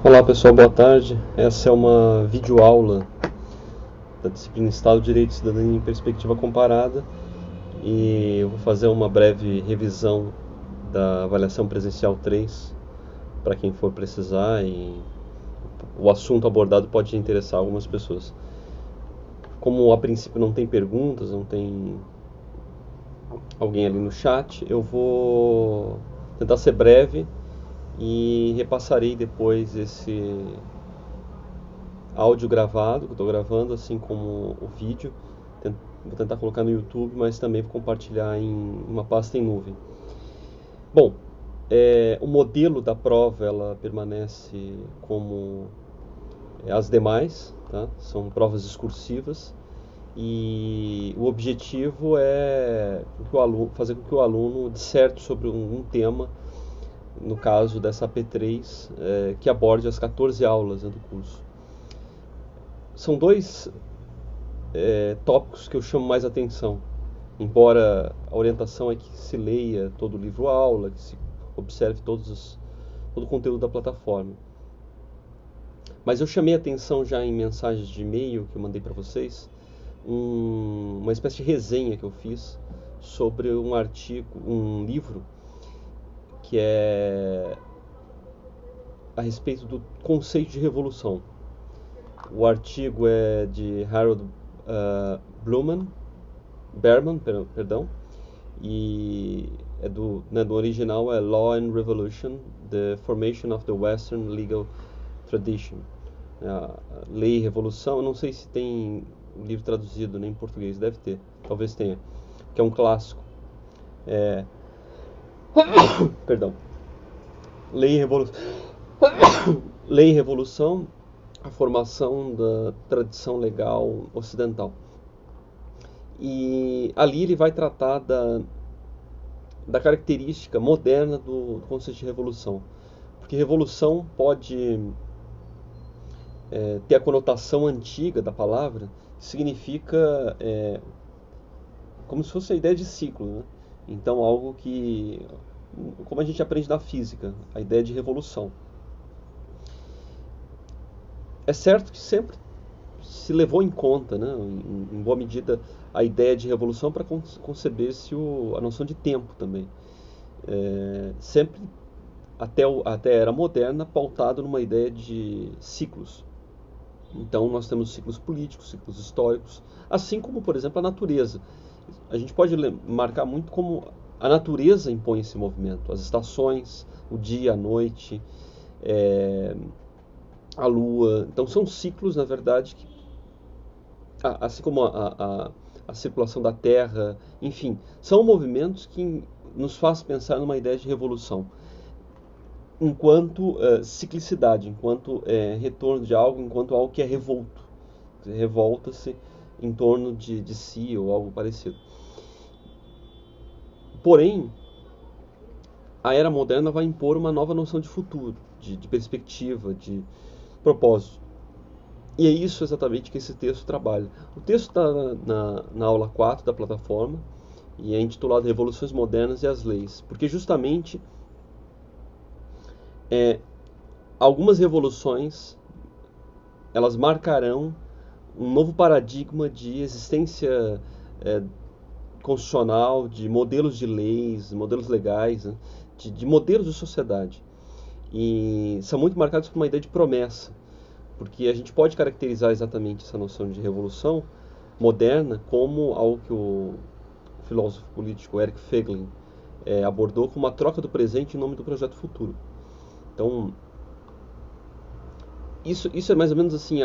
Olá pessoal, boa tarde. Essa é uma videoaula da disciplina Estado, Direito e Cidadania em Perspectiva Comparada e eu vou fazer uma breve revisão da avaliação presencial 3 para quem for precisar e o assunto abordado pode interessar algumas pessoas. Como a princípio não tem perguntas, não tem alguém ali no chat, eu vou tentar ser breve e repassarei depois esse áudio gravado que eu estou gravando, assim como o vídeo. Vou tentar colocar no YouTube, mas também vou compartilhar em uma pasta em nuvem. Bom, o modelo da prova ela permanece como as demais, tá? São provas discursivas e o objetivo é fazer com que o aluno disserte sobre um tema, no caso dessa AP3, que aborde as 14 aulas, né, do curso. São dois tópicos que eu chamo mais atenção, embora a orientação é que se leia todo o livro-aula, que se observe todo o conteúdo da plataforma. Mas eu chamei atenção já em mensagens de e-mail que eu mandei para vocês, uma espécie de resenha que eu fiz sobre um livro que é a respeito do conceito de revolução. O artigo é de Harold Berman, e do original é Law and Revolution, The Formation of the Western Legal Tradition. Lei e Revolução, eu não sei se tem um livro traduzido nem em português, deve ter, talvez tenha, que é um clássico. Perdão. Lei e Revolução, a formação da tradição legal ocidental. E ali ele vai tratar da característica moderna do conceito de revolução. Porque revolução pode ter a conotação antiga da palavra, que significa como se fosse a ideia de ciclo, né? Então algo que, como a gente aprende na física, a ideia de revolução. É certo que sempre se levou em conta, né, em boa medida, a ideia de revolução para conceber-se a noção de tempo também. Sempre, até a era moderna, pautado numa ideia de ciclos. Então nós temos ciclos políticos, ciclos históricos, assim como, por exemplo, a natureza. A gente pode marcar muito como a natureza impõe esse movimento, as estações, o dia, a noite, a lua. Então são ciclos, na verdade, assim como a circulação da Terra, enfim, são movimentos que nos faz pensar numa ideia de revolução, enquanto ciclicidade, enquanto retorno de algo, enquanto algo que é revolto, revolta-se em torno de si ou algo parecido. Porém, a era moderna vai impor uma nova noção de futuro, de perspectiva, de propósito. E é isso exatamente que esse texto trabalha. O texto está na aula 4 da plataforma e é intitulado Revoluções Modernas e as Leis, porque justamente algumas revoluções elas marcarão um novo paradigma de existência constitucional, de modelos de leis, modelos legais, né? de modelos de sociedade. E são muito marcados por uma ideia de promessa, porque a gente pode caracterizar exatamente essa noção de revolução moderna como algo que o filósofo político Eric Feiglin abordou como uma troca do presente em nome do projeto futuro. Então, isso é mais ou menos assim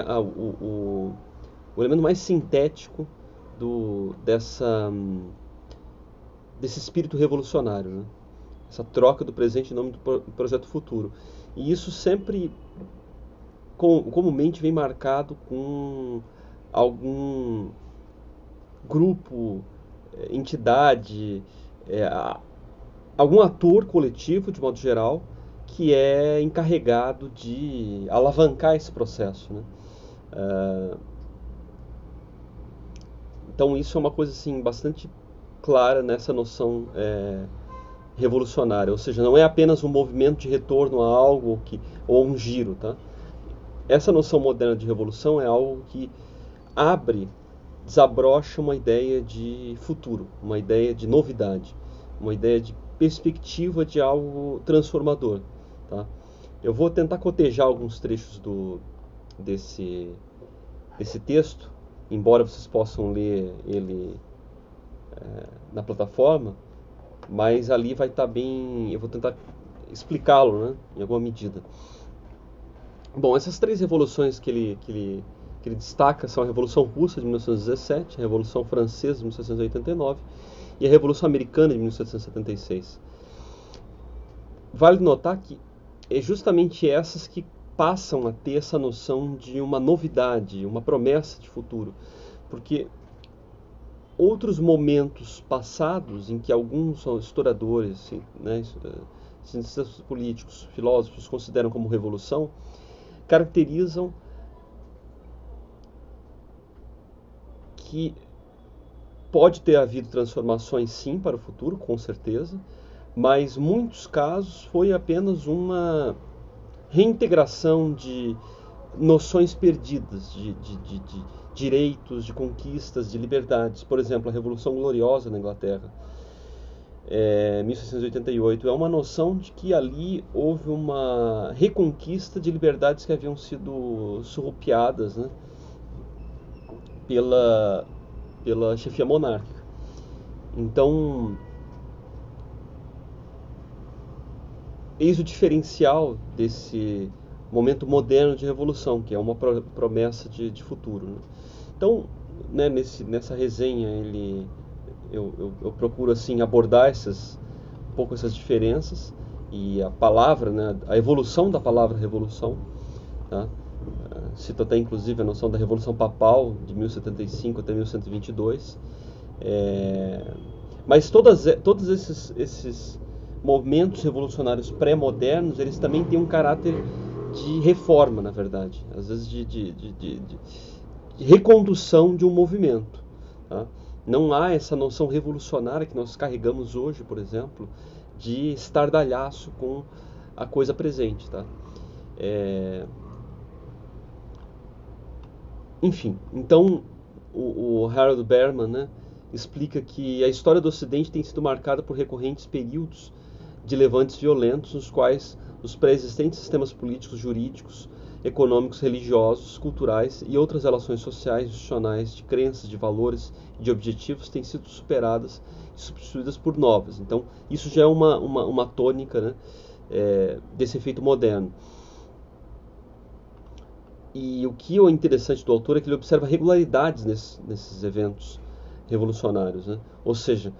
o elemento mais sintético desse espírito revolucionário, né? Essa troca do presente em nome do projeto futuro. E isso sempre comumente vem marcado com algum grupo, entidade, algum ator coletivo, de modo geral, que é encarregado de alavancar esse processo, né? Então isso é uma coisa assim, bastante clara nessa noção revolucionária, ou seja, não é apenas um movimento de retorno a algo ou um giro, tá? essa noção moderna de revolução é algo que abre, desabrocha uma ideia de futuro, uma ideia de novidade, uma ideia de perspectiva de algo transformador. Tá? Eu vou tentar cotejar alguns trechos desse texto, embora vocês possam ler ele na plataforma, mas ali vai estar bem. Eu vou tentar explicá-lo, né, em alguma medida. Bom, essas três revoluções que ele destaca são a Revolução Russa de 1917, a Revolução Francesa de 1789 e a Revolução Americana de 1776. Vale notar que é justamente essas que passam a ter essa noção de uma novidade, uma promessa de futuro, porque outros momentos passados em que alguns historiadores, né, cientistas políticos, filósofos consideram como revolução, caracterizam que pode ter havido transformações sim para o futuro, com certeza, mas em muitos casos foi apenas uma reintegração de noções perdidas, de direitos, de conquistas, de liberdades. Por exemplo, a Revolução Gloriosa na Inglaterra, 1688, é uma noção de que ali houve uma reconquista de liberdades que haviam sido surrupiadas, né, pela chefia monárquica. Então, eis o diferencial desse momento moderno de revolução, que é uma promessa de futuro. Né? Então, né, nessa resenha, eu procuro assim abordar um pouco essas diferenças e a palavra, né, a evolução da palavra revolução. Tá? Cito até inclusive a noção da Revolução Papal de 1075 até 1122. Mas todos esses movimentos revolucionários pré-modernos, eles também têm um caráter de reforma, na verdade, às vezes de recondução de um movimento. Tá? Não há essa noção revolucionária que nós carregamos hoje, por exemplo, de estardalhaço com a coisa presente. Tá? Enfim, então o Harold Berman, né, explica que a história do Ocidente tem sido marcada por recorrentes períodos de levantes violentos nos quais os pré-existentes sistemas políticos, jurídicos, econômicos, religiosos, culturais e outras relações sociais, institucionais, de crenças, de valores e de objetivos têm sido superadas e substituídas por novas. Então, isso já é uma tônica, né, desse efeito moderno. E o que é interessante do autor é que ele observa regularidades nesses eventos revolucionários, né? Ou seja,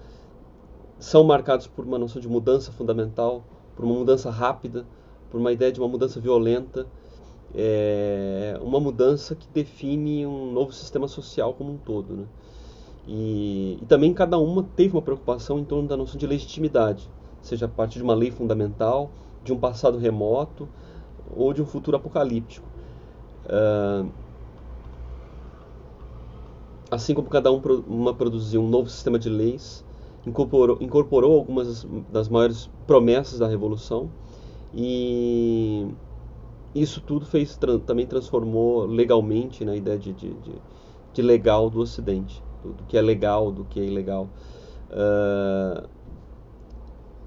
são marcados por uma noção de mudança fundamental, por uma mudança rápida, por uma ideia de uma mudança violenta, uma mudança que define um novo sistema social como um todo. Né? E também cada uma teve uma preocupação em torno da noção de legitimidade, seja a partir de uma lei fundamental, de um passado remoto ou de um futuro apocalíptico. Assim como cada uma produziu um novo sistema de leis, incorporou algumas das maiores promessas da Revolução, e isso tudo também transformou legalmente na ideia de legal do Ocidente, do que é legal, do que é ilegal.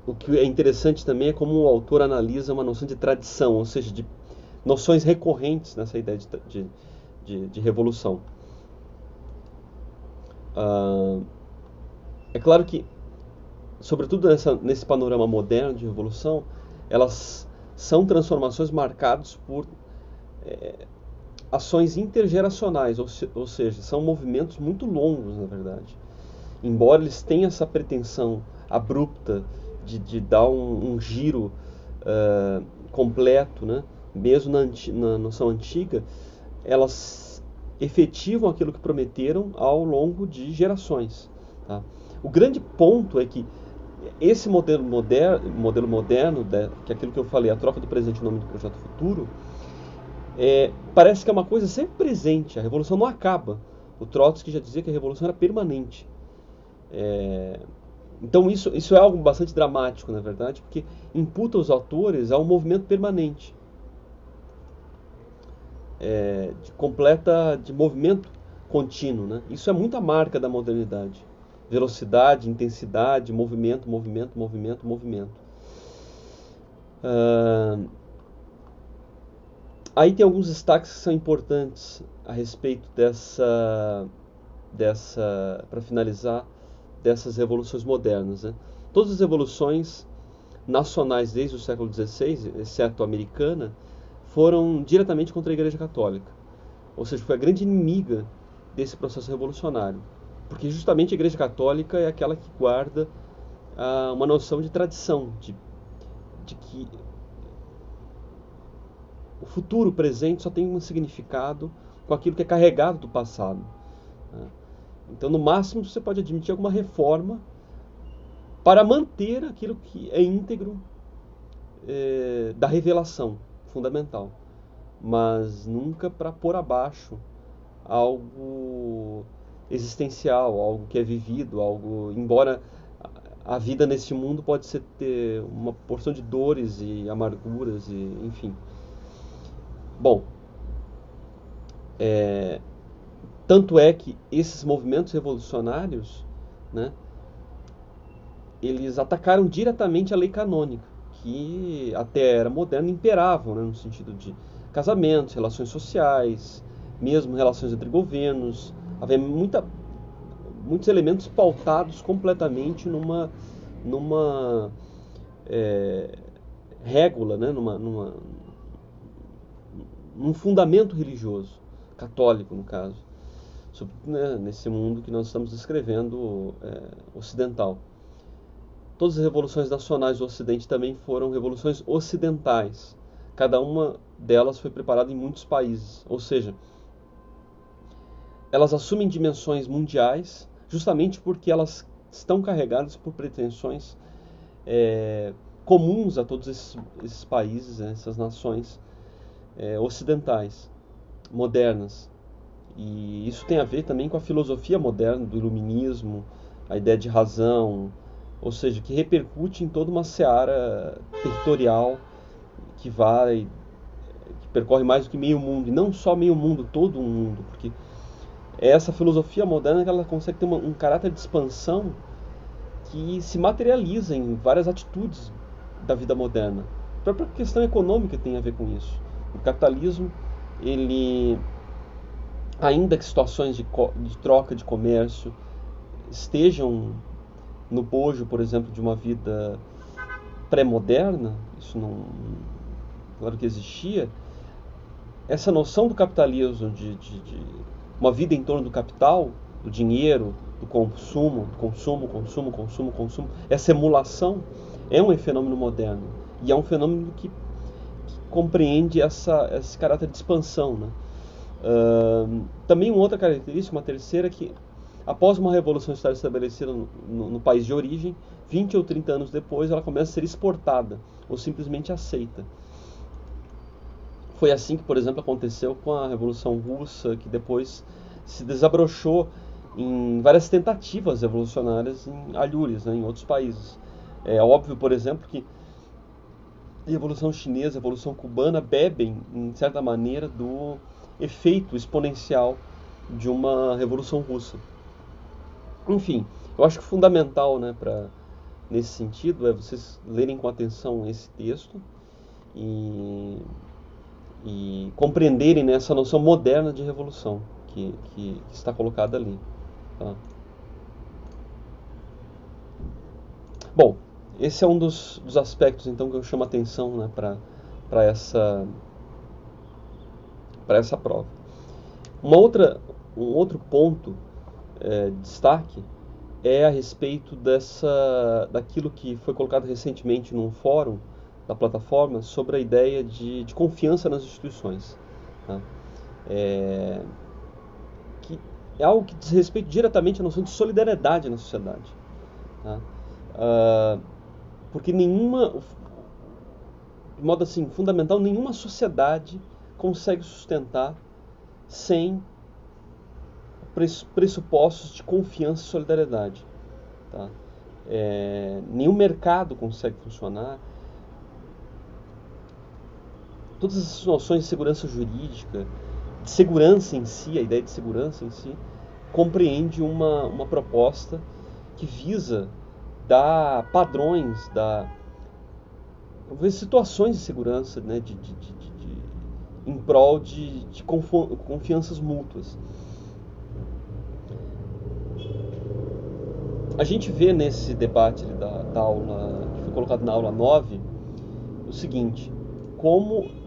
O que é interessante também é como o autor analisa uma noção de tradição, ou seja, de noções recorrentes nessa ideia de revolução. É claro que, sobretudo nesse panorama moderno de revolução, elas são transformações marcadas por ações intergeracionais, ou seja, são movimentos muito longos, na verdade. Embora eles tenham essa pretensão abrupta de dar um giro completo, né? Mesmo na noção antiga, elas efetivam aquilo que prometeram ao longo de gerações. Tá? O grande ponto é que esse modelo moderno, que é aquilo que eu falei, a troca do presente em nome do projeto futuro, parece que é uma coisa sempre presente, a revolução não acaba. O Trotsky já dizia que a revolução era permanente. Então isso é algo bastante dramático, na verdade, porque imputa aos autores a um movimento permanente. de movimento contínuo, né? Isso é muito a marca da modernidade. Velocidade, intensidade, movimento, movimento, movimento, movimento. Aí tem alguns destaques que são importantes a respeito para finalizar, dessas revoluções modernas, né? Todas as revoluções nacionais desde o século XVI, exceto a americana, foram diretamente contra a Igreja Católica. Ou seja, foi a grande inimiga desse processo revolucionário. Porque justamente a Igreja Católica é aquela que guarda uma noção de tradição, de que o futuro, o presente, só tem um significado com aquilo que é carregado do passado, né? Então, no máximo, você pode admitir alguma reforma para manter aquilo que é íntegro da revelação fundamental, mas nunca para pôr abaixo algo existencial, algo que é vivido, algo, embora a vida neste mundo pode ser ter uma porção de dores e amarguras e enfim. Bom, tanto é que esses movimentos revolucionários, né, eles atacaram diretamente a lei canônica, que até era moderna imperavam, né, no sentido de casamentos, relações sociais, mesmo relações entre governos. Havia muitos elementos pautados completamente numa régula, né, num fundamento religioso, católico no caso, né, nesse mundo que nós estamos descrevendo, ocidental. Todas as revoluções nacionais do Ocidente também foram revoluções ocidentais. Cada uma delas foi preparada em muitos países, ou seja, elas assumem dimensões mundiais justamente porque elas estão carregadas por pretensões comuns a todos esses países, né, essas nações ocidentais, modernas. E isso tem a ver também com a filosofia moderna do iluminismo, a ideia de razão, ou seja, que repercute em toda uma seara territorial que percorre mais do que meio mundo, e não só meio mundo, todo um mundo, porque é essa filosofia moderna que ela consegue ter um caráter de expansão que se materializa em várias atitudes da vida moderna. A própria questão econômica tem a ver com isso. O capitalismo, ele, ainda que situações de troca de comércio estejam no bojo, por exemplo, de uma vida pré-moderna, isso não, claro que existia, essa noção do capitalismo, de uma vida em torno do capital, do dinheiro, do consumo, essa emulação é um fenômeno moderno. E é um fenômeno que compreende esse caráter de expansão, né? Também uma outra característica, uma terceira, que após uma revolução estar estabelecida no país de origem, 20 ou 30 anos depois ela começa a ser exportada ou simplesmente aceita. Foi assim que, por exemplo, aconteceu com a Revolução Russa, que depois se desabrochou em várias tentativas revolucionárias em alhures, né, em outros países. É óbvio, por exemplo, que a Revolução Chinesa, a Revolução Cubana bebem, em certa maneira, do efeito exponencial de uma Revolução Russa. Enfim, eu acho que o fundamental, né, nesse sentido, é vocês lerem com atenção esse texto e compreenderem, né, essa noção moderna de revolução que está colocada ali. Tá? Bom, esse é um dos aspectos então que eu chamo a atenção, né, para essa prova. Um outro ponto de destaque é a respeito daquilo que foi colocado recentemente num fórum da plataforma sobre a ideia de confiança nas instituições. Tá? Que é algo que diz respeito diretamente à noção de solidariedade na sociedade. Tá? Porque de modo assim, fundamental, nenhuma sociedade consegue sustentar sem pressupostos de confiança e solidariedade. Tá? Nenhum mercado consegue funcionar todas essas noções de segurança jurídica, de segurança em si, a ideia de segurança em si, compreende uma proposta que visa dar padrões, talvez situações de segurança, né, em prol de confianças mútuas. A gente vê nesse debate da aula, que foi colocado na aula 9, o seguinte: como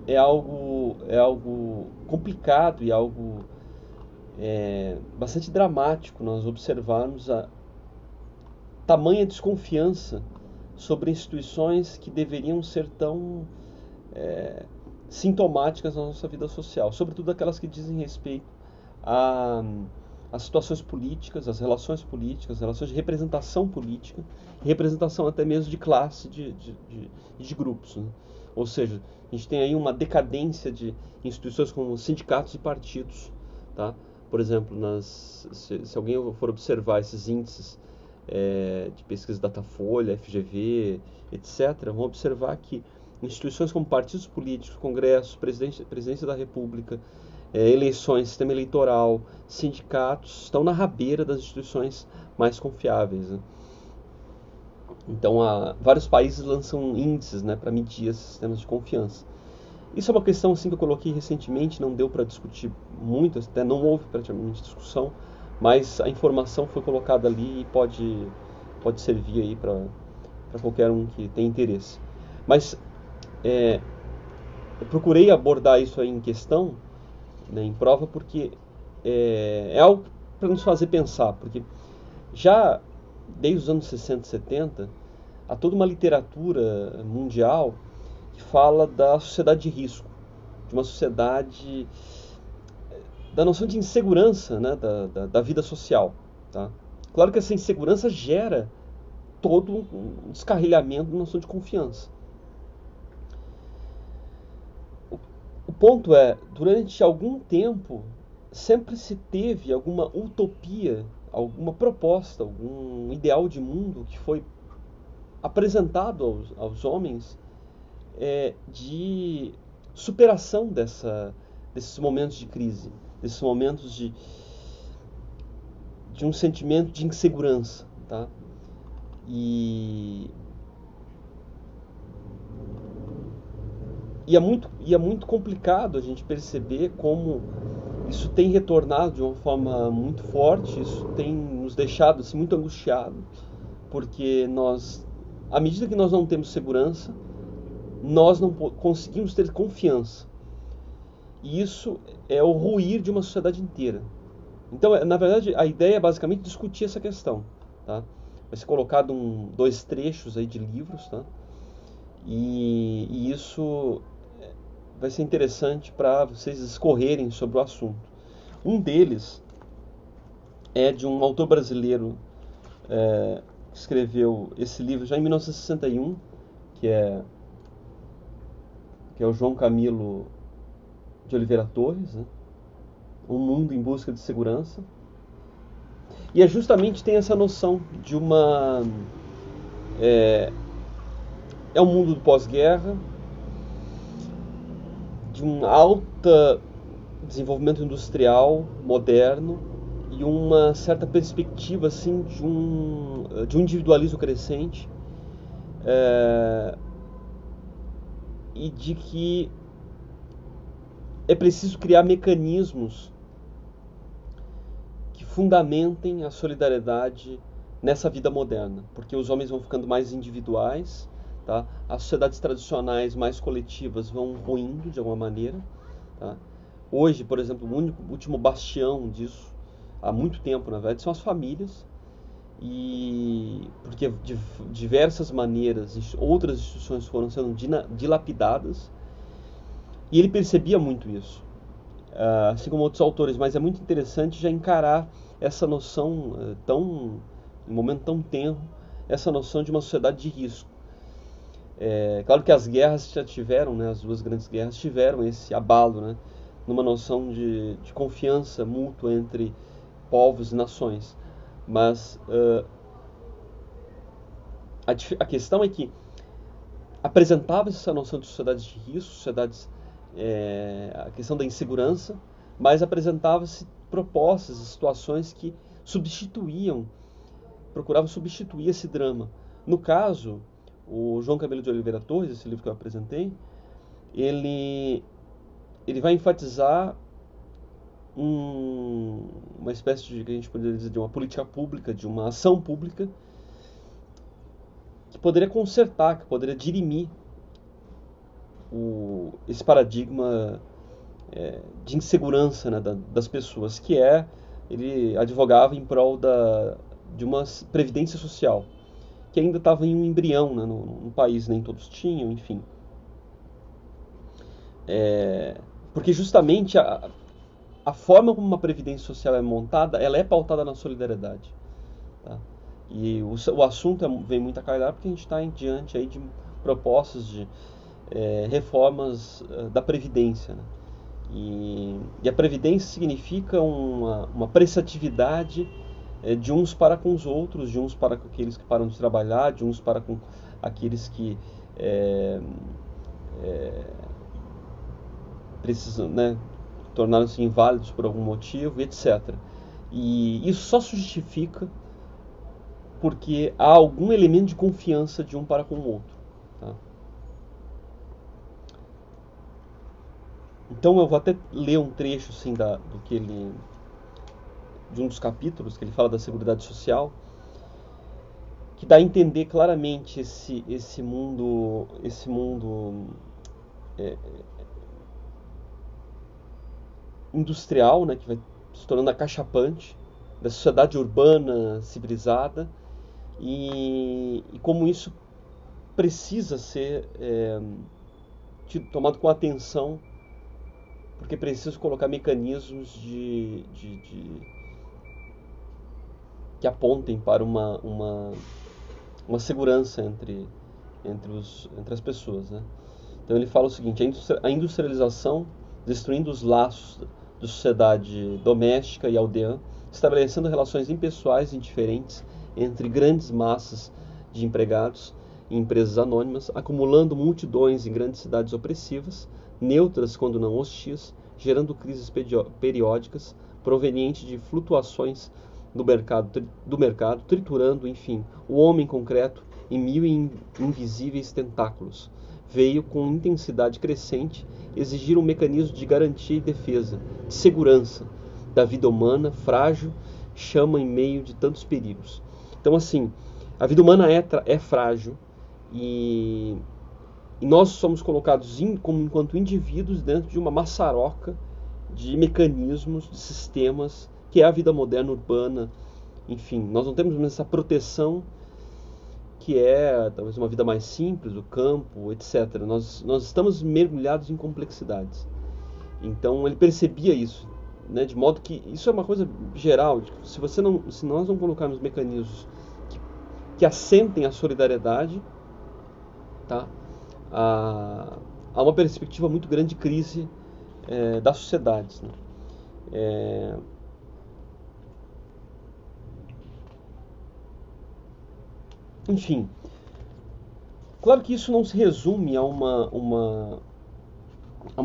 é algo complicado e algo bastante dramático nós observarmos a tamanha desconfiança sobre instituições que deveriam ser tão sintomáticas na nossa vida social, sobretudo aquelas que dizem respeito às situações políticas, às relações políticas, as relações de representação política, representação até mesmo de classe, de grupos, né? Ou seja, a gente tem aí uma decadência de instituições como sindicatos e partidos, tá? Por exemplo, se alguém for observar esses índices de pesquisa Datafolha, FGV, etc., vão observar que instituições como partidos políticos, congressos, presidência da República, eleições, sistema eleitoral, sindicatos, estão na rabeira das instituições mais confiáveis, né? Então, vários países lançam índices, né, para medir esses sistemas de confiança. Isso é uma questão assim, que eu coloquei recentemente, não deu para discutir muito, até não houve praticamente discussão, mas a informação foi colocada ali e pode servir aí para qualquer um que tenha interesse. Mas eu procurei abordar isso aí em questão, né, em prova, porque é algo para nos fazer pensar, porque já desde os anos 60 e 70, há toda uma literatura mundial que fala da sociedade de risco, de uma sociedade, da noção de insegurança, né, da vida social, tá? Claro que essa insegurança gera todo um descarrilhamento da noção de confiança. O ponto é, durante algum tempo, sempre se teve alguma utopia, alguma proposta, algum ideal de mundo que foi apresentado aos homens de superação desses momentos de crise, desses momentos de um sentimento de insegurança, tá? E é muito complicado a gente perceber como isso tem retornado de uma forma muito forte, isso tem nos deixado assim, muito angustiados, porque à medida que nós não temos segurança, nós não conseguimos ter confiança. E isso é o ruir de uma sociedade inteira. Então, na verdade, a ideia é basicamente discutir essa questão, tá? Vai ser colocado dois trechos aí de livros, tá? E isso vai ser interessante para vocês escorrerem sobre o assunto. Um deles é de um autor brasileiro que escreveu esse livro já em 1961, que é o João Camilo de Oliveira Torres, né? Um Mundo em Busca de Segurança. E justamente tem essa noção de é um mundo do pós-guerra, de um alto desenvolvimento industrial moderno e uma certa perspectiva assim de um individualismo crescente, e de que é preciso criar mecanismos que fundamentem a solidariedade nessa vida moderna, porque os homens vão ficando mais individuais, tá? As sociedades tradicionais mais coletivas vão ruindo de alguma maneira, tá? Hoje, por exemplo, o último bastião disso, há muito tempo na verdade, são as famílias, e porque de diversas maneiras outras instituições foram sendo dilapidadas, e ele percebia muito isso, assim como outros autores, mas é muito interessante já encarar essa noção em um momento tão tenro, essa noção de uma sociedade de risco. Claro que as guerras já tiveram, né, as duas grandes guerras tiveram esse abalo, né, numa noção de confiança mútua entre povos e nações, mas a questão é que apresentava essa noção de sociedades de risco, sociedades, a questão da insegurança, mas apresentava-se propostas e situações que procuravam substituir esse drama. No caso, o João Camilo de Oliveira Torres, esse livro que eu apresentei, ele vai enfatizar uma espécie de, que a gente poderia dizer, de uma política pública, de uma ação pública, que poderia consertar, que poderia dirimir esse paradigma de insegurança, né, das pessoas, que ele advogava em prol de uma previdência social, que ainda estava em um embrião, né, no país, nem todos tinham, enfim. Porque justamente a forma como uma previdência social é montada, ela é pautada na solidariedade. Tá? E o assunto vem muito a calhar porque a gente está diante aí de propostas de reformas da Previdência. Né? E a Previdência significa uma prestatividade de uns para com os outros, de uns para com aqueles que param de trabalhar, de uns para com aqueles que precisam, né, tornaram-se inválidos por algum motivo, etc. E isso só se justifica porque há algum elemento de confiança de um para com o outro. Tá? Então eu vou até ler um trecho assim, de um dos capítulos que ele fala da Seguridade Social, que dá a entender claramente esse mundo industrial, né, que vai se tornando acachapante, da sociedade urbana civilizada, e como isso precisa ser tomado com atenção, porque precisa colocar mecanismos que apontem para uma segurança entre as pessoas. Né? Então ele fala o seguinte: a industrialização, destruindo os laços de sociedade doméstica e aldeã, estabelecendo relações impessoais e indiferentes entre grandes massas de empregados e empresas anônimas, acumulando multidões em grandes cidades opressivas, neutras quando não hostis, gerando crises periódicas provenientes de flutuações do mercado, triturando, enfim, o homem concreto em mil invisíveis tentáculos. Veio com intensidade crescente exigir um mecanismo de garantia e defesa, de segurança da vida humana, frágil, chama em meio de tantos perigos. Então, assim, a vida humana é frágil e nós somos colocados enquanto indivíduos dentro de uma maçaroca de mecanismos, de sistemas, que é a vida moderna, urbana. Enfim, nós não temos essa proteção que é talvez uma vida mais simples, o campo, etc. Nós estamos mergulhados em complexidades. Então ele percebia isso, né, de modo que isso é uma coisa geral. Se nós não colocarmos mecanismos que assentem a solidariedade, tá, há uma perspectiva muito grande de crise das sociedades. Né? Enfim, claro que isso não se resume a uma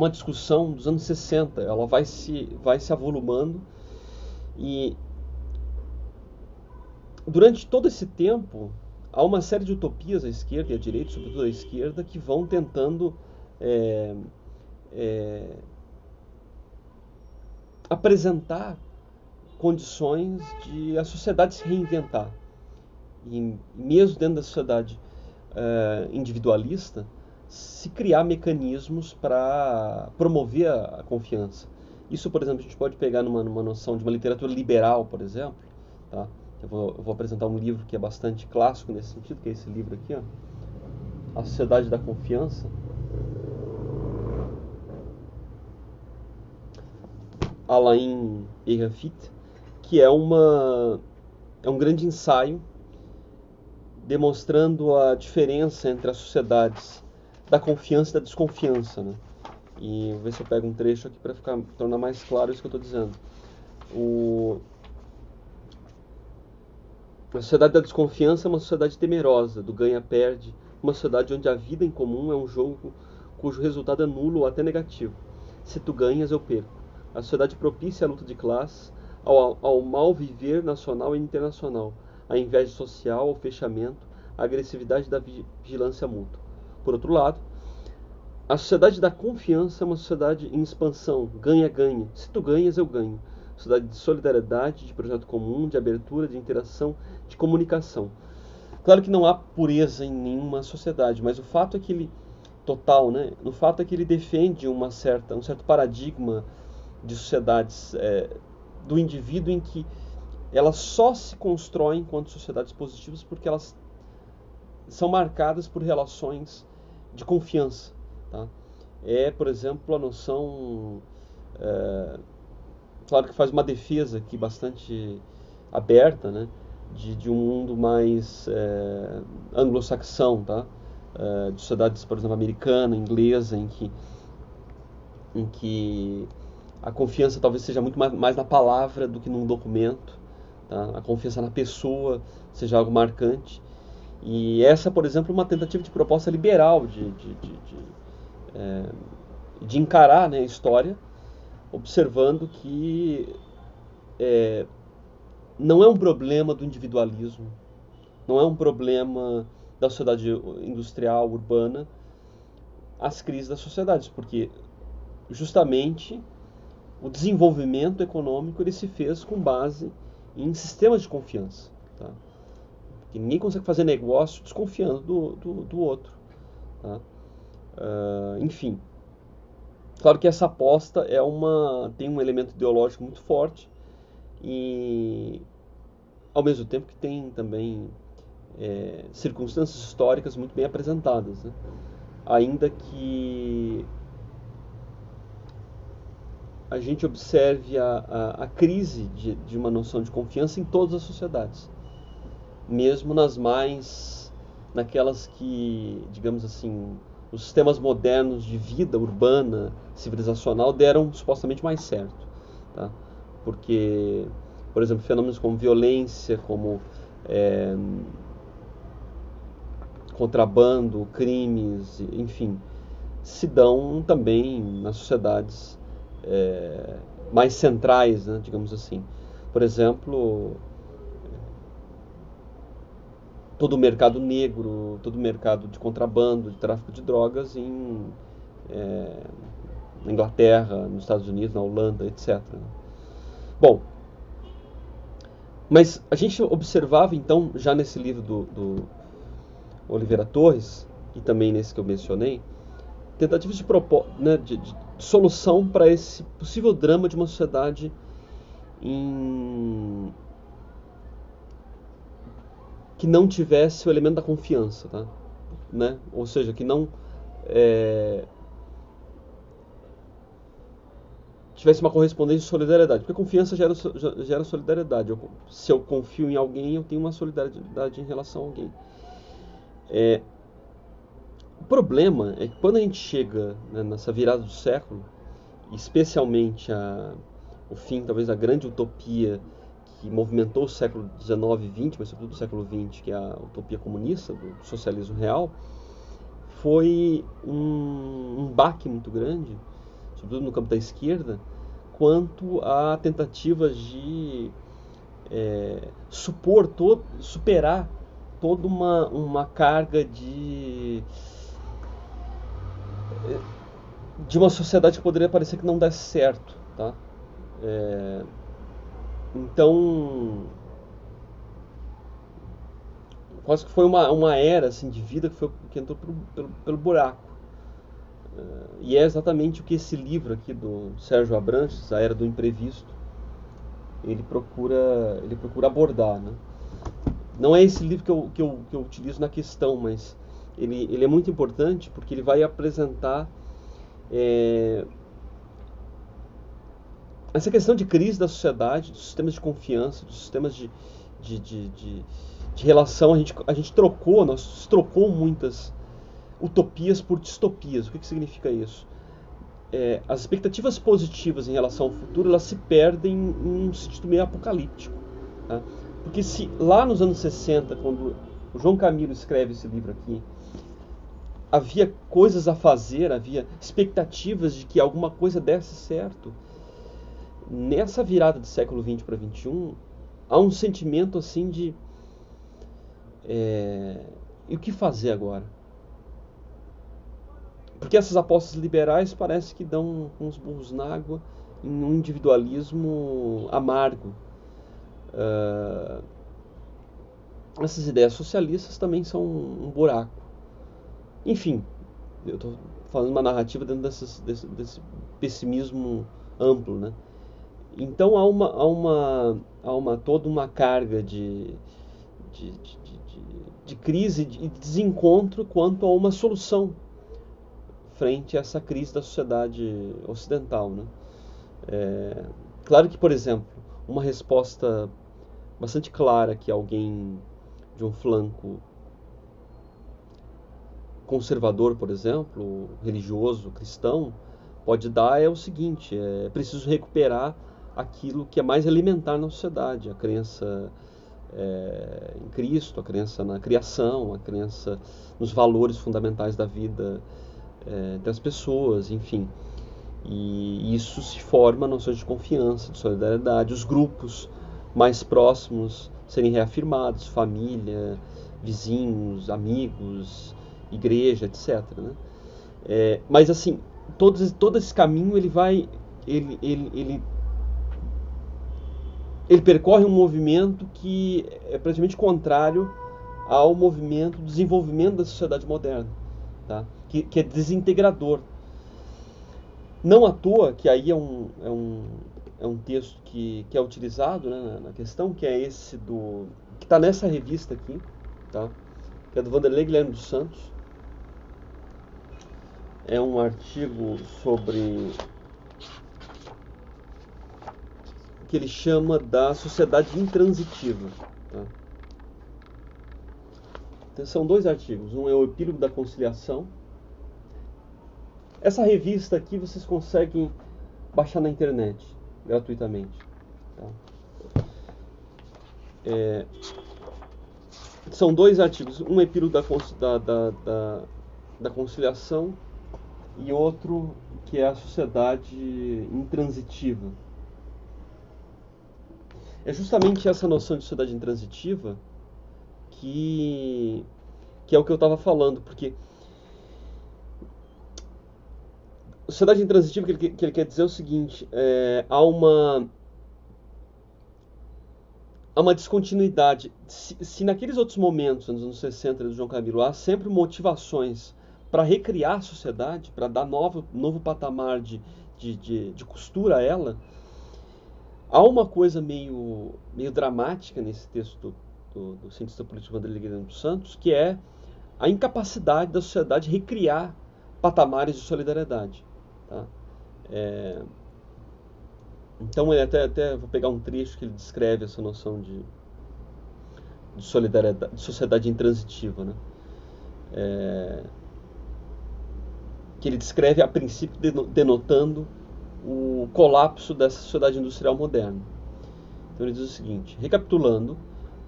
discussão dos anos 60, ela vai se avolumando e durante todo esse tempo há uma série de utopias à esquerda e à direita, sobretudo à esquerda, que vão tentando apresentar condições de a sociedade se reinventar. E mesmo dentro da sociedade individualista, se criar mecanismos para promover a confiança. Isso, por exemplo, a gente pode pegar numa noção de uma literatura liberal, por exemplo. Tá? Eu vou apresentar um livro que é bastante clássico nesse sentido, que é esse livro aqui, ó, A Sociedade da Confiança. Alain Ehrenfit, que é um grande ensaio demonstrando a diferença entre as sociedades da confiança e da desconfiança. Né? E vou ver se eu pego um trecho aqui para tornar mais claro isso que eu estou dizendo. A sociedade da desconfiança é uma sociedade temerosa, do ganha-perde, uma sociedade onde a vida em comum é um jogo cujo resultado é nulo ou até negativo. Se tu ganhas, eu perco. A sociedade propicia a luta de classes, ao mal viver nacional e internacional, à inveja social, ao fechamento, à agressividade da vigilância mútua. Por outro lado, a sociedade da confiança é uma sociedade em expansão, ganha-ganha. Se tu ganhas, eu ganho. Sociedade de solidariedade, de projeto comum, de abertura, de interação, de comunicação. Claro que não há pureza em nenhuma sociedade, mas o fato é que ele total, né? O fato é que ele defende um certo paradigma de sociedades do indivíduo em que elas só se constroem enquanto sociedades positivas porque elas são marcadas por relações de confiança. Tá? Por exemplo, a noção, claro que faz uma defesa aqui bastante aberta, né, de um mundo mais anglo-saxão, tá? De sociedades, por exemplo, americana, inglesa, em que a confiança talvez seja muito mais na palavra do que num documento, tá? A confiança na pessoa seja algo marcante. E essa, por exemplo, é uma tentativa de proposta liberal de encarar, né, a história, observando que não é um problema do individualismo, não é um problema da sociedade industrial, urbana, as crises das sociedades, porque justamente o desenvolvimento econômico ele se fez com base em sistemas de confiança. Tá? Porque ninguém consegue fazer negócio desconfiando do outro. Tá? Enfim, claro que essa aposta tem um elemento ideológico muito forte e, ao mesmo tempo, que tem também circunstâncias históricas muito bem apresentadas, né? Ainda que a gente observe a crise de uma noção de confiança em todas as sociedades, mesmo naquelas que, digamos assim, os sistemas modernos de vida urbana, civilizacional, deram supostamente mais certo. Tá? Porque, por exemplo, fenômenos como violência, como contrabando, crimes, enfim, se dão também nas sociedades mais centrais, né, digamos assim. Por exemplo, todo o mercado negro, todo o mercado de contrabando, de tráfico de drogas na Inglaterra, nos Estados Unidos, na Holanda, etc. Bom, mas a gente observava então, já nesse livro do Oliveira Torres, e também nesse que eu mencionei, tentativas de solução para esse possível drama de uma sociedade que não tivesse o elemento da confiança, tá? Né? Ou seja, que não tivesse uma correspondência de solidariedade, porque a confiança gera solidariedade. Se eu confio em alguém, eu tenho uma solidariedade em relação a alguém. O problema é que quando a gente chega, né, nessa virada do século, especialmente o fim, talvez, da grande utopia que movimentou o século XIX e XX, mas sobretudo o século XX, que é a utopia comunista, do socialismo real, foi um baque muito grande, sobretudo no campo da esquerda, quanto a tentativas de superar toda uma carga de uma sociedade que poderia parecer que não desse certo, tá? Então, quase que foi uma era assim, de vida que entrou pelo buraco. E é exatamente o que esse livro aqui do Sérgio Abranches, A Era do Imprevisto, ele procura abordar, né? Não é esse livro que eu utilizo na questão, mas ele é muito importante porque ele vai apresentar essa questão de crise da sociedade, dos sistemas de confiança, dos sistemas de relação. A gente trocou muitas utopias por distopias. O que significa isso? As expectativas positivas em relação ao futuro, elas se perdem em um sentido meio apocalíptico. Tá? Porque se lá nos anos 60, quando o João Camilo escreve esse livro aqui, havia coisas a fazer, havia expectativas de que alguma coisa desse certo. Nessa virada do século XX para XXI, há um sentimento assim de e o que fazer agora? Porque essas apostas liberais parece que dão uns burros na água em um individualismo amargo. Essas ideias socialistas também são um buraco. Enfim, eu estou falando uma narrativa dentro desse pessimismo amplo, né? Então há toda uma carga de crise e de desencontro quanto a uma solução frente a essa crise da sociedade ocidental, né? Claro que, por exemplo, uma resposta bastante clara que alguém de um flanco conservador, por exemplo, religioso, cristão, pode dar é o seguinte: é preciso recuperar aquilo que é mais elementar na sociedade, a crença em Cristo, a crença na criação, a crença nos valores fundamentais da vida das pessoas, enfim. E isso se forma noções de confiança, de solidariedade, os grupos mais próximos serem reafirmados, família, vizinhos, amigos, igreja, etc. Né? Mas assim, todo esse caminho ele percorre um movimento que é praticamente contrário ao movimento do desenvolvimento da sociedade moderna, tá? Que é desintegrador. Não à toa que aí é um texto que é utilizado, né, na questão, que é esse que está nessa revista aqui, tá? Que é do Vanderlei Guilherme dos Santos. É um artigo sobre que ele chama da sociedade intransitiva. Tá? Então, são dois artigos. Um é o Epílogo da Conciliação. Essa revista aqui vocês conseguem baixar na internet gratuitamente. Tá? São dois artigos. Um é Epílogo da Conciliação e outro que é a sociedade intransitiva. É justamente essa noção de sociedade intransitiva que é o que eu estava falando, porque sociedade intransitiva, que ele quer dizer é o seguinte: há uma descontinuidade. Se naqueles outros momentos, nos anos 60 do João Camilo, há sempre motivações para recriar a sociedade, para dar novo patamar de costura a ela, há uma coisa meio dramática nesse texto do cientista político Vanderlei Guilherme dos Santos, que é a incapacidade da sociedade recriar patamares de solidariedade. Tá? Então, ele até vou pegar um trecho que ele descreve essa noção de solidariedade, de sociedade intransitiva, né? Que ele descreve a princípio denotando o colapso dessa sociedade industrial moderna. Então ele diz o seguinte: recapitulando,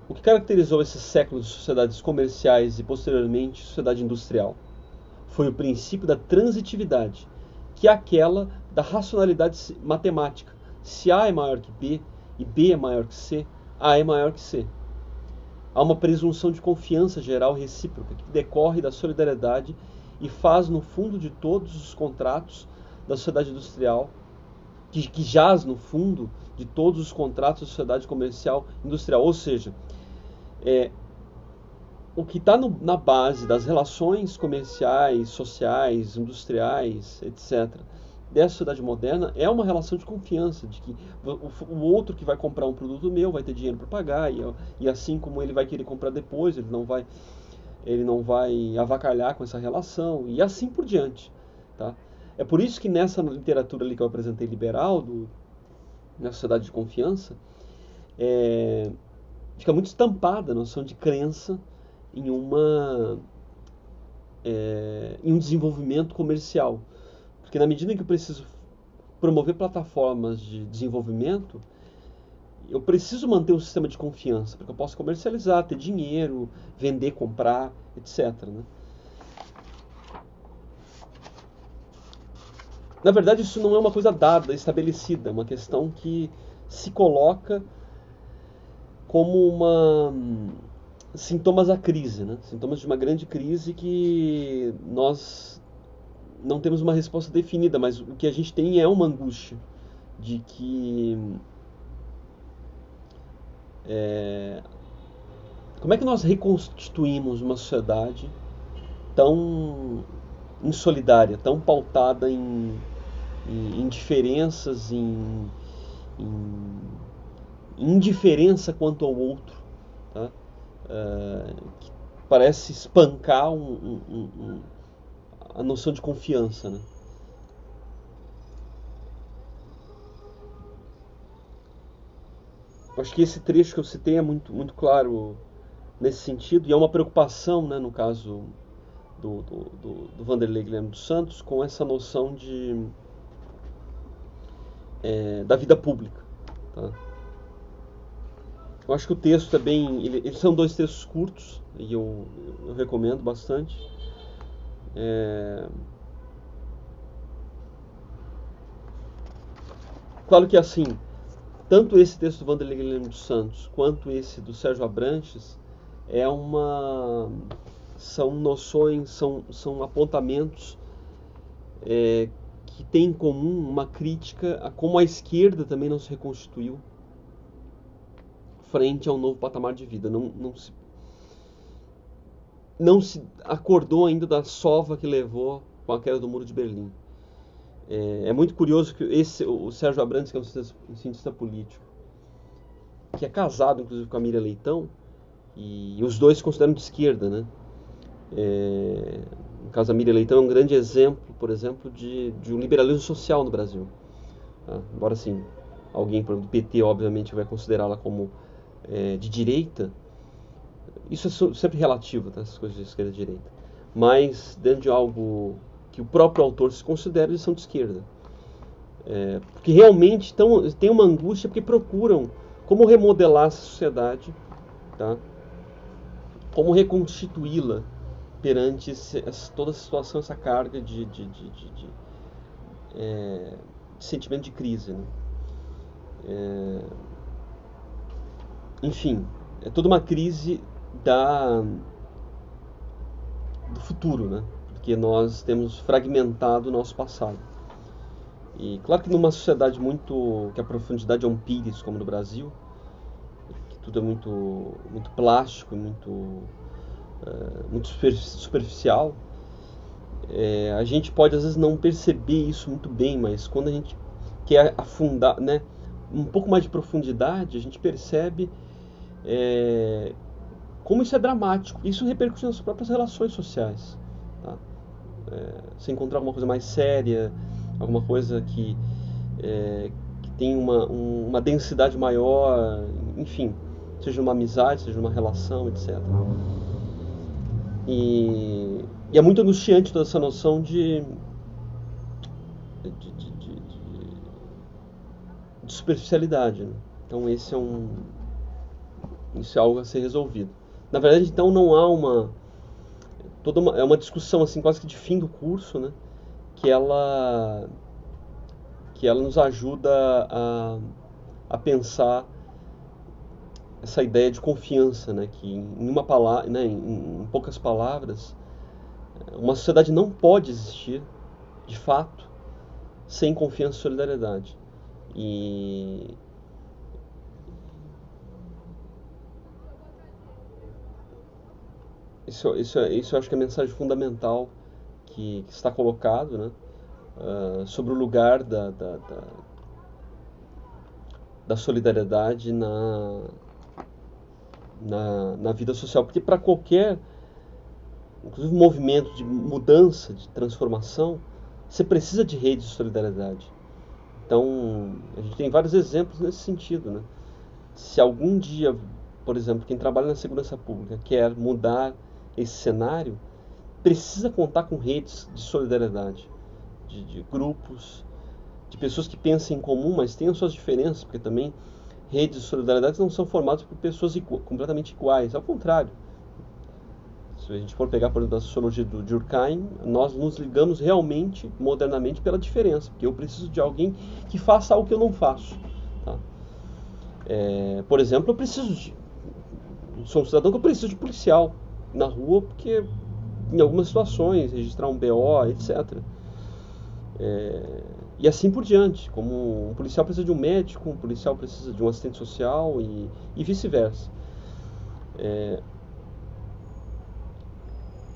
o que caracterizou esses séculos de sociedades comerciais e posteriormente sociedade industrial foi o princípio da transitividade, que é aquela da racionalidade matemática. Se A é maior que B e B é maior que C, A é maior que C. Há uma presunção de confiança geral recíproca que decorre da solidariedade e faz no fundo de todos os contratos da sociedade industrial, que jaz no fundo de todos os contratos da sociedade comercial industrial. Ou seja, o que está na base das relações comerciais, sociais, industriais, etc., dessa sociedade moderna é uma relação de confiança, de que o outro que vai comprar um produto meu vai ter dinheiro para pagar, e assim como ele vai querer comprar depois, ele não vai avacalhar com essa relação, e assim por diante. Tá? É por isso que nessa literatura ali que eu apresentei liberal, na sociedade de confiança, fica muito estampada a noção de crença em um desenvolvimento comercial. Porque na medida em que eu preciso promover plataformas de desenvolvimento, eu preciso manter um sistema de confiança, porque eu posso comercializar, ter dinheiro, vender, comprar, etc. Né? Na verdade, isso não é uma coisa dada, estabelecida, é uma questão que se coloca como sintomas da crise, né? Sintomas de uma grande crise que nós não temos uma resposta definida, mas o que a gente tem é uma angústia de que como é que nós reconstituímos uma sociedade tão insolidária, tão pautada em diferenças, em indiferença quanto ao outro, tá? Que parece espancar a noção de confiança, né? Acho que esse trecho que eu citei é muito claro nesse sentido, e é uma preocupação, né, no caso do Vanderlei Guilherme dos Santos, com essa noção da vida pública. Tá? Eu acho que o texto é bem... Eles são dois textos curtos, e eu recomendo bastante. Claro que assim, tanto esse texto do Vanderlei Guilherme dos Santos quanto esse do Sérgio Abrantes são noções, são apontamentos que têm em comum uma crítica a como a esquerda também não se reconstituiu frente ao novo patamar de vida. Não se acordou ainda da sova que levou com a queda do Muro de Berlim. É muito curioso que o Sérgio Abrantes, que é um cientista político, que é casado inclusive com a Miriam Leitão, e os dois se consideram de esquerda, né? No caso, a Miriam Leitão é um grande exemplo, por exemplo, de um liberalismo social no Brasil. Tá? Embora, assim, alguém, por exemplo, do PT, obviamente, vai considerá-la como de direita, isso é sempre relativo, tá? Essas coisas de esquerda e direita. Mas, dentro de algo que o próprio autor se considera, eles são de esquerda. Porque realmente tem uma angústia, porque procuram como remodelar essa sociedade, tá? Como reconstituí-la perante toda a situação, essa carga de sentimento de crise, né? Enfim, é toda uma crise do futuro, né? Porque nós temos fragmentado o nosso passado. E claro que numa sociedade que a profundidade é um pires, como no Brasil, que tudo é muito plástico, muito superficial, a gente pode às vezes não perceber isso muito bem, mas quando a gente quer afundar, né, um pouco mais de profundidade, a gente percebe como isso é dramático. Isso repercute nas próprias relações sociais. Tá? Se encontrar alguma coisa mais séria, alguma coisa que tem uma densidade maior, enfim, seja numa amizade, seja numa relação, etc. E é muito angustiante toda essa noção de superficialidade. Né? Então isso é algo a ser resolvido. Na verdade, então, não há é uma discussão assim quase que de fim do curso, né? Que ela nos ajuda a pensar essa ideia de confiança, né? Que em uma palavra, né? Em poucas palavras, uma sociedade não pode existir, de fato, sem confiança e solidariedade. E isso eu acho que é a mensagem fundamental que está colocado, né? Sobre o lugar da solidariedade na vida social. Porque para qualquer, inclusive, movimento de mudança, de transformação, você precisa de redes de solidariedade. Então, a gente tem vários exemplos nesse sentido, né? Se algum dia, por exemplo, quem trabalha na segurança pública quer mudar esse cenário, precisa contar com redes de solidariedade, de grupos, de pessoas que pensam em comum, mas tenham suas diferenças, porque também redes de solidariedade não são formadas por pessoas completamente iguais, ao contrário. Se a gente for pegar, por exemplo, a sociologia do Durkheim, nós nos ligamos realmente, modernamente, pela diferença, porque eu preciso de alguém que faça algo que eu não faço. Tá? Por exemplo, sou um cidadão que eu preciso de policial na rua, porque em algumas situações, registrar um BO, etc. E assim por diante, como um policial precisa de um médico, um policial precisa de um assistente social e vice-versa.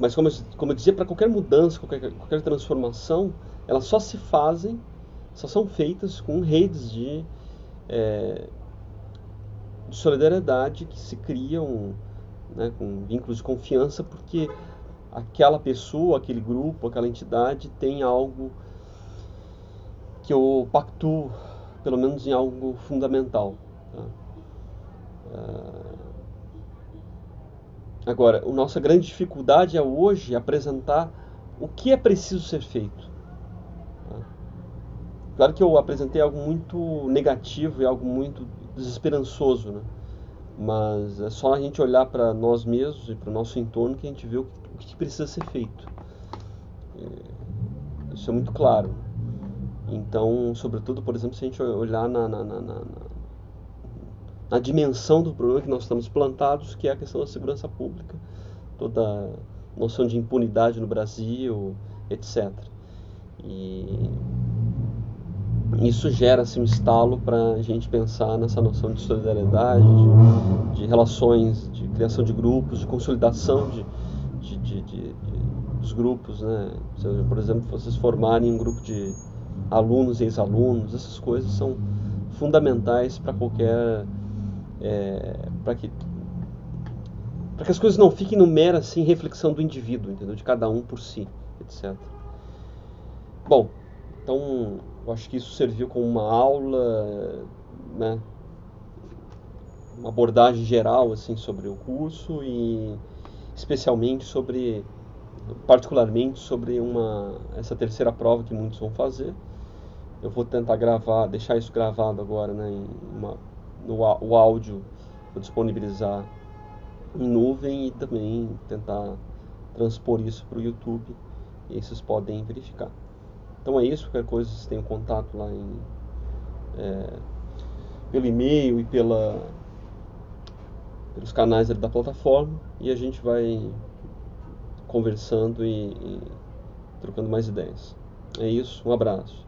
Mas como eu dizia, para qualquer mudança, qualquer transformação, elas só são feitas com redes de solidariedade que se criam, né, com vínculos de confiança, porque aquela pessoa, aquele grupo, aquela entidade tem algo que eu pactuo, pelo menos em algo fundamental. Tá? Agora, a nossa grande dificuldade é hoje apresentar o que é preciso ser feito. Tá? Claro que eu apresentei algo muito negativo e algo muito desesperançoso, né? Mas é só a gente olhar para nós mesmos e para o nosso entorno que a gente vê o que precisa ser feito. Isso é muito claro. Então, sobretudo, por exemplo, se a gente olhar na dimensão do problema que nós estamos plantados, que é a questão da segurança pública, toda a noção de impunidade no Brasil, etc. E isso gera assim, um estalo para a gente pensar nessa noção de solidariedade, de relações, de criação de grupos, de consolidação dos grupos, né? Por exemplo, vocês formarem um grupo de alunos e ex-alunos, essas coisas são fundamentais para para que as coisas não fiquem no mera assim, reflexão do indivíduo, entendeu? De cada um por si, etc. Bom, então eu acho que isso serviu como uma aula, né? Uma abordagem geral assim sobre o curso e especialmente particularmente sobre essa terceira prova que muitos vão fazer. Eu vou tentar deixar isso gravado agora, né, o áudio, vou disponibilizar em nuvem e também tentar transpor isso para o YouTube e aí vocês podem verificar. Então é isso, qualquer coisa vocês têm contato lá pelo e-mail e pelos canais da plataforma e a gente vai conversando e trocando mais ideias. É isso, um abraço.